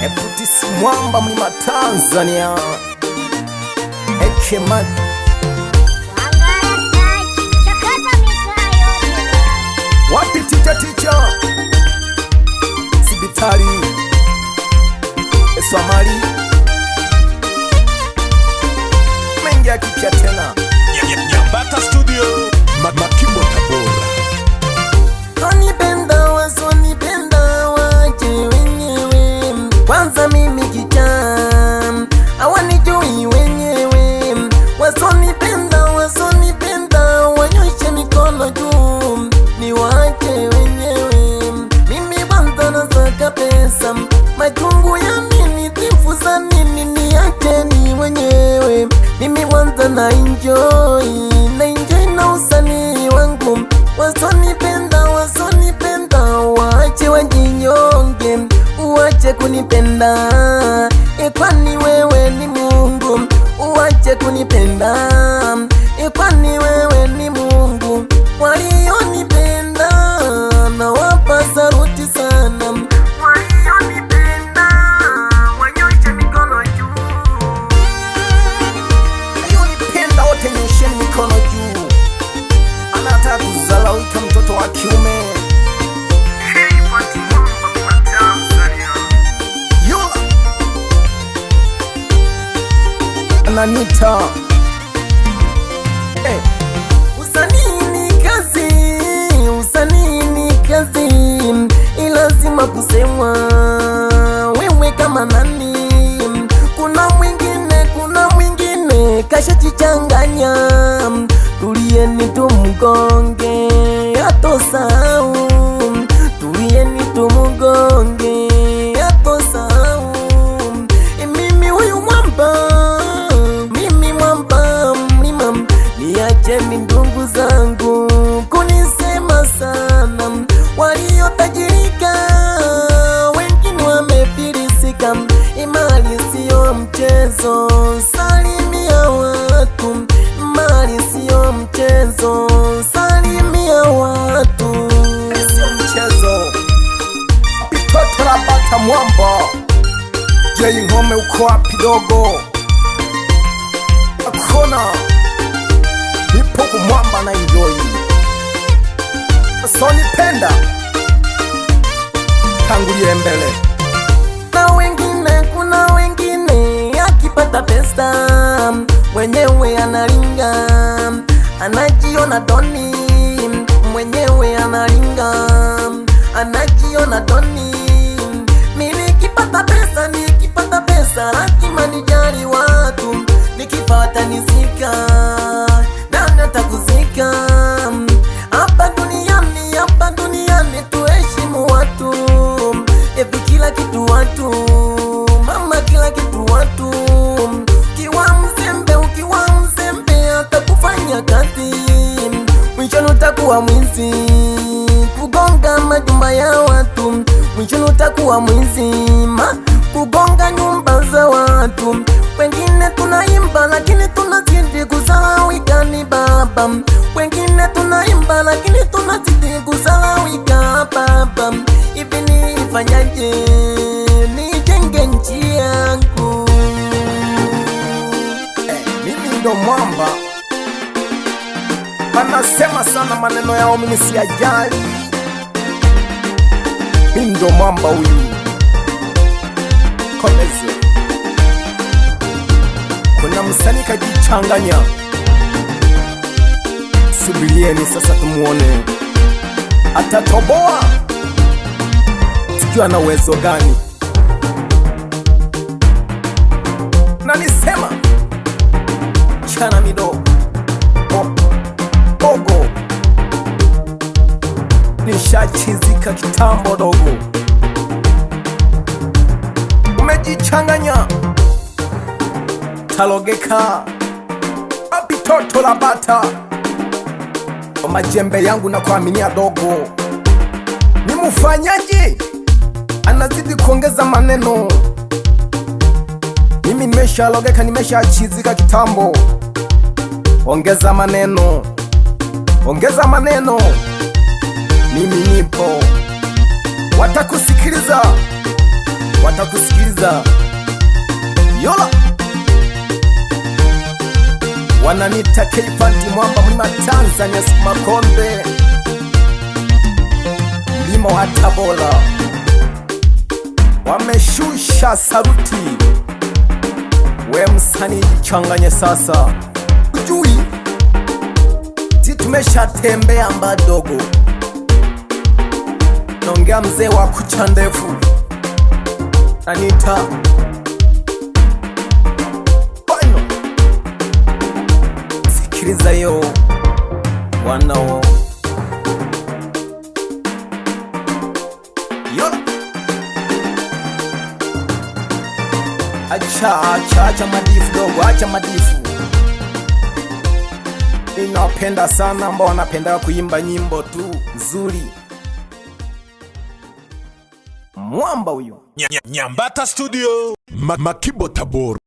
Eputisi Mwamba Mlima Tanzania Ekema wapi ticha Sibitali Eswamali mengi akipya tena Nyambata Studio Makimbo Tabora. Sonipenda waje wenyewe, kwanza mimi kicham hawanijui wenyewe. Wasonipenda wanyoshe mikono juu, ni waje wenyewe. Mimi kwanza nasaka pesa, machungu ya nini, tifu za nini, niache ni wenyewe. Mimi kwanza na enjoy na usanii wangu. Wasonipenda wache wajinyonge, uwache kunipenda, kwani wewe ni Mungu. Uwache kunipenda, kwani wewe ni Mungu. Walionipenda nawapa saluti sana, walionipenda wanyoshe mikono juu. Walionipenda wote nyosheni mikono juu. Anataka kuzalauika mtoto wa kiume Ananita Usanii ni kazi, ilazima kusemwa. Wewe kama nani? Kuna mwingine kashajichanganya. Tulieni tumugonge atosahau, tulieni tumugonge atosahau. Mimi huyu mwamba mlima, niacheni ndugu zangu kunisema sana. Waliotajirika wengine wamefilisika, imali siyo mchezo, salimia watu. Mali siyo mchezo, salimia watu. Sio mchezo. Pitoto la bata Mwamba Jei Ngome uko wapi dogo? Akona nipo kumwamba na enjoy. Sonipenda tangulie mbele. Kuna wengine akipata pesa mwenyewe analinga, anajiona doni. Mwenyewe analinga, anajiona doni. Mimi nikipata pesa lazima nijali watu. Nikipata nizika nani atakuzika? Hapa duniani tuheshimu watu. Evi kila kitu watu, mama kila kitu watu. Ukiwa mzembe atakufanya kazi, mwisho utakuwa mwizi, kugonga majumba ya watu. Mwisho utakuwa mwizi, kugonga nyumba za watu. Wengine tunaimba lakini tunazidi kuzalawika ni baba. Wengine tunaimba lakini tunazidi kuzalawika baba. Hivi nifanyaje nijenge nchi yangu? Mimi ndo mwamba, wanasema sana maneno yao, mimi siyajali. Mimi ndo mwamba huyu. Koleze kuna msanii kajichanganya, subilieni sasa tumuone atatoboa, sijui ana uwezo gani. Na nisema chana mido ogo nishachizika kitambo dogo. Umejichanganya talogeka api toto la bata kwa majembe yangu na kuaminia dogo. Ni mfanyaji anazidi kuongeza maneno. Mimi nimeshalogeka, nimeshachizika kitambo. Ongeza maneno, mimi nipo. Watakusikiliza, watakusikiliza. Yola wananita Keifanti Mwamba, mlima Tanzania, Makombe, mlima wa Tabora, wameshusha saruti. We msanii jichanganye sasa, ujui tumeshatembea mbadogo. Naongea mzee wa kucha ndefu, Anita Bano. Sikiliza yo wanao yo, acha madifu dogo, acha madifu. Ninapenda sana ambao wanapenda kuimba nyimbo tu nzuri. Mwamba huyo Nyambata Studio, Makimbo Tabora.